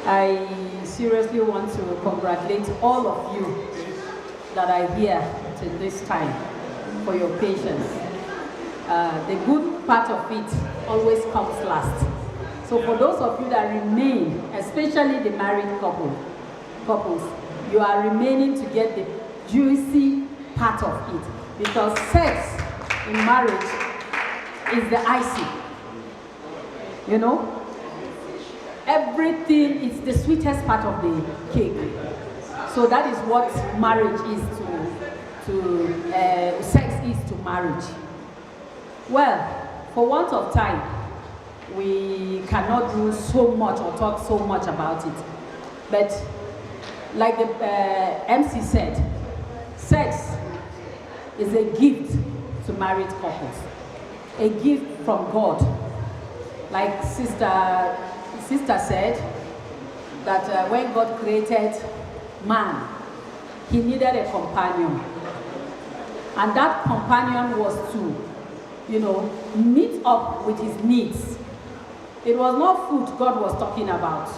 I seriously want to congratulate all of you that are here till this time for your patience. The good part of it always comes last. So for those of you that remain, especially the married couples, you are remaining to get the juicy part of it, because sex in marriage is the icing. You know, everything is the sweetest part of the cake. So that is what marriage is sex is to marriage. Well, for want of time, we cannot do so much or talk so much about it. But like the MC said, sex is a gift to married couples, a gift from God. Like sister said, that when God created man, he needed a companion. And that companion was to, meet up with his needs. It was not food God was talking about.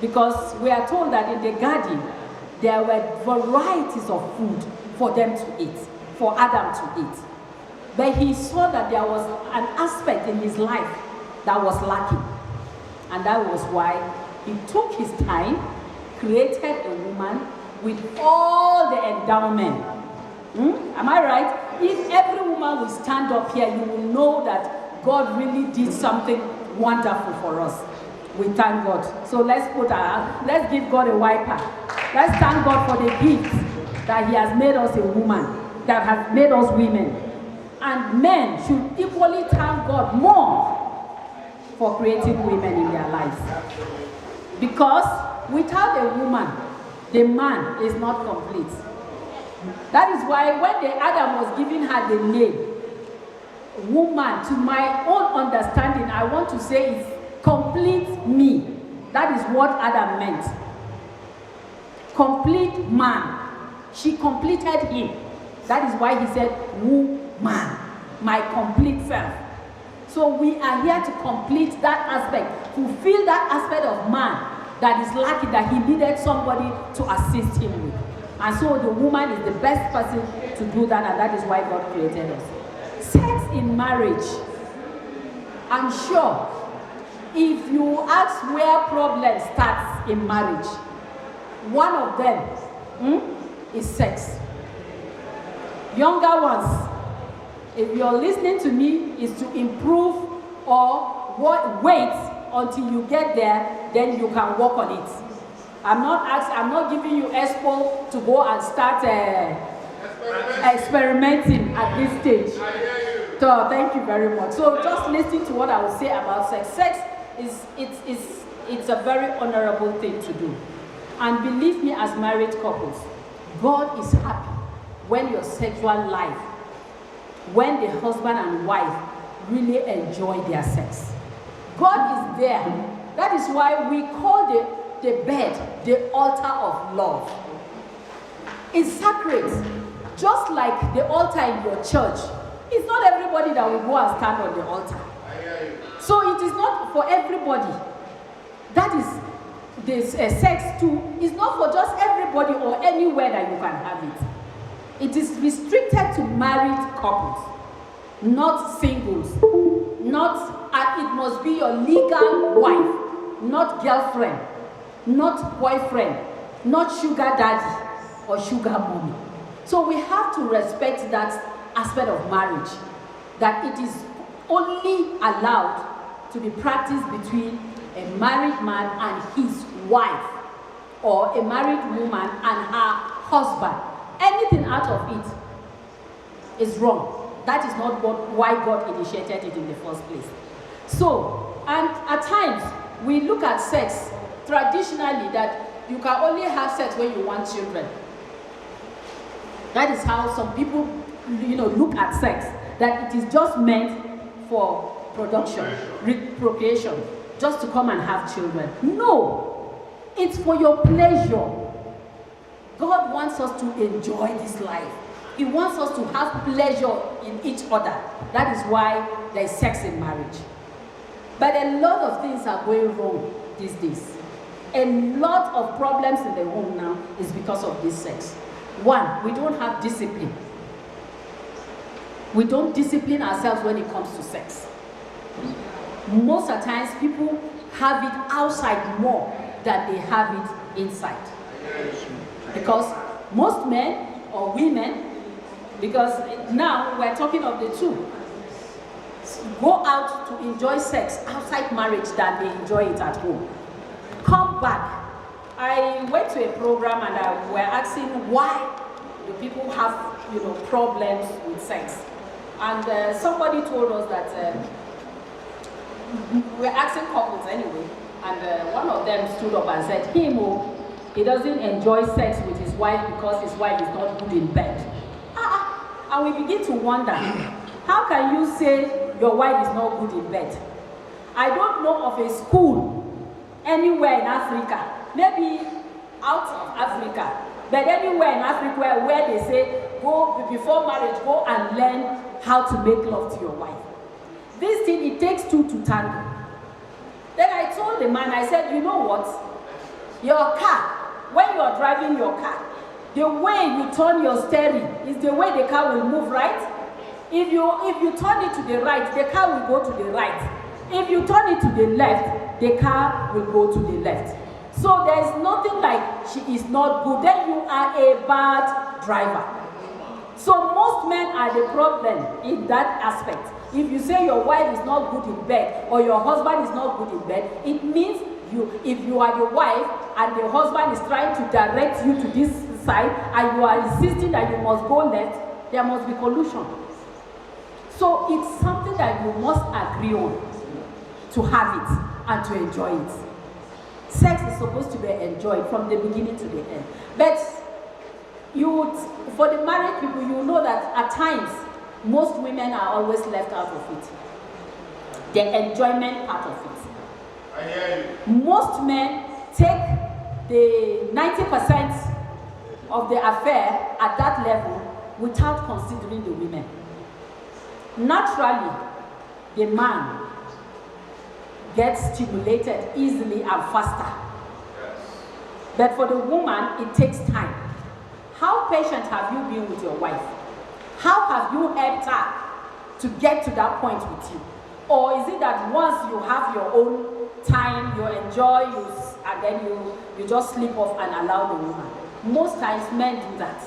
Because we are told that in the garden, there were varieties of food for them to eat, for Adam to eat. But he saw that there was an aspect in his life that was lacking. And that was why he took his time, created a woman with all the endowment. Am I right? If every woman will stand up here, you will know that God really did something wonderful for us. We thank God. So let's give God a wiper. Let's thank God for the gift that he has made us a woman, that has made us women. And men should equally thank God more for creating women in their lives. Because without a woman, the man is not complete. That is why when the Adam was giving her the name, woman, to my own understanding, I want to say is complete me. That is what Adam meant. Complete man. She completed him. That is why he said, woman, my complete self. So we are here to complete that aspect, fulfill that aspect of man that is lacking, that he needed somebody to assist him with. And so the woman is the best person to do that, and that is why God created us. Sex in marriage, I'm sure, if you ask where problem starts in marriage, one of them is sex. Younger ones, if you're listening to me, is to improve or wait until you get there, then you can work on it. I'm not giving you expo to go and start experimenting at this stage. So thank you very much. So just listening to what I will say about sex. Sex it's a very honorable thing to do. And believe me, as married couples, God is happy when your sexual life, when the husband and wife really enjoy their sex. God is there. That is why we call the bed the altar of love. It's sacred. Just like the altar in your church. It's not everybody that will go and stand on the altar. So it is not for everybody. That is this sex too. It's not for just everybody or anywhere that you can have it. It is restricted to married couples, not singles. It must be your legal wife, not girlfriend, not boyfriend, not sugar daddy or sugar mommy. So we have to respect that aspect of marriage, that it is only allowed to be practiced between a married man and his wife, or a married woman and her husband. Anything out of it is wrong. That is not why God initiated it in the first place. So, and at times, we look at sex traditionally that you can only have sex when you want children. That is how some people, look at sex, that it is just meant for production, procreation, just to come and have children. No, it's for your pleasure. God wants us to enjoy this life. He wants us to have pleasure in each other. That is why there is sex in marriage. But a lot of things are going wrong these days. A lot of problems in the home now is because of this sex. One, we don't have discipline. We don't discipline ourselves when it comes to sex. Most of the times, people have it outside more than they have it inside. Because most men or women, because now we're talking of the two, go out to enjoy sex outside marriage than they enjoy it at home. Come back. I went to a program and we're asking why do people have, problems with sex. And somebody told us that we're asking couples anyway, and one of them stood up and said, he doesn't enjoy sex with his wife because his wife is not good in bed. And we begin to wonder, how can you say your wife is not good in bed? I don't know of a school anywhere in Africa, maybe out of Africa, but anywhere in Africa where they say, go before marriage, go and learn how to make love to your wife. This thing, it takes two to tango. Then I told the man, I said, you know what? Your car, when you are driving your car, the way you turn your steering is the way the car will move, right? If you turn it to the right, the car will go to the right. If you turn it to the left, the car will go to the left. So there is nothing like she is not good, then you are a bad driver. So most men are the problem in that aspect. If you say your wife is not good in bed or your husband is not good in bed, it means if you are the wife and the husband is trying to direct you to this side and you are insisting that you must go left, there must be collusion. So it's something that you must agree on to have it and to enjoy it. Sex is supposed to be enjoyed from the beginning to the end. But for the married people, you know that at times, most women are always left out of it. The enjoyment part of it. I hear you. Most men take the 90% of the affair at that level without considering the women. Naturally, the man gets stimulated easily and faster. But for the woman, it takes time. How patient have you been with your wife? How have you helped her to get to that point with you? Or is it that once you have your own time, you enjoy, and then you just slip off and allow the woman? Most times men do that.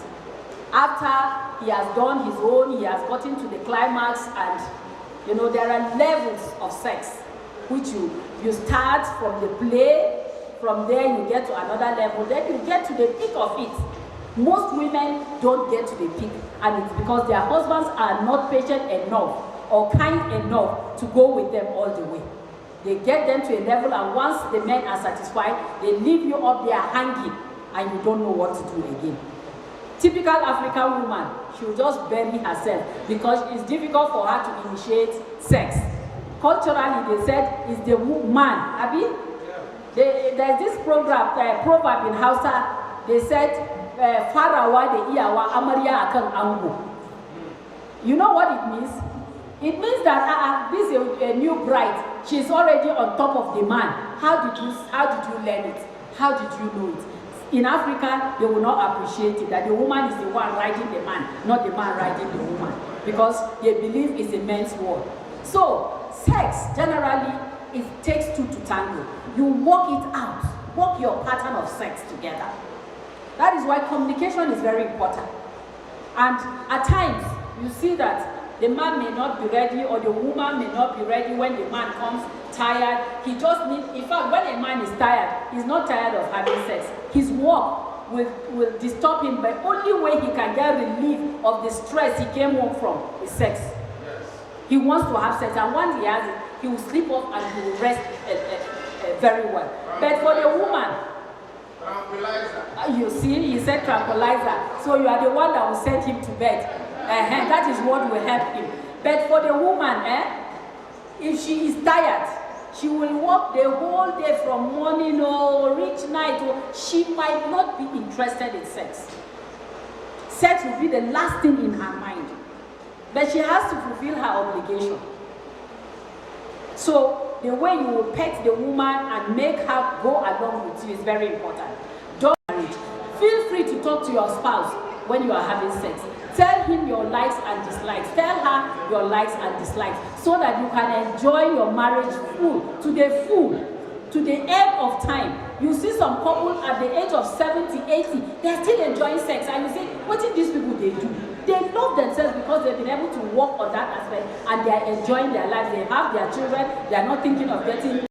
After he has done his own, he has gotten to the climax, and there are levels of sex which you start from the play, from there you get to another level, then you get to the peak of it. Most women don't get to the peak, and it's because their husbands are not patient enough or kind enough to go with them all the way. They get them to a level, and once the men are satisfied, they leave you up there hanging, and you don't know what to do again. Typical African woman, she'll just bury herself because it's difficult for her to initiate sex. Culturally, they said it's the man. Abi? There's this proverb in Hausa. They said, "Farawa de iyawa amarya akan ango." You know what it means? It means that this is a new bride. She's already on top of the man. How did you learn it? How did you know it? In Africa, they will not appreciate it, that the woman is the one riding the man, not the man riding the woman, because they believe it's a man's world. So, sex, generally, it takes two to tango. You work it out, work your pattern of sex together. That is why communication is very important. And at times, you see that the man may not be ready, or the woman may not be ready when the man comes tired. He just needs, in fact, when a man is tired, he's not tired of having sex. His work will disturb him, but only way he can get relief of the stress he came home from is sex. Yes. He wants to have sex, and once he has it, he will sleep off and he will rest very well. But for the woman, tranquilizer. You see, he said tranquilizer. So you are the one that will send him to bed. That is what will help him. But for the woman, if she is tired, she will work the whole day from morning or reach night. Or she might not be interested in sex. Sex will be the last thing in her mind. But she has to fulfill her obligation. So the way you will pet the woman and make her go along with you is very important. Don't marriage. Feel free to talk to your spouse when you are having sex. Tell him your likes and dislikes. Tell her your likes and dislikes so that you can enjoy your marriage to the end of time. You see some couple at the age of 70, 80, they're still enjoying sex, and you say, what did these people they do? They love themselves because they've been able to work on that aspect and they are enjoying their lives. They have their children, they are not thinking of getting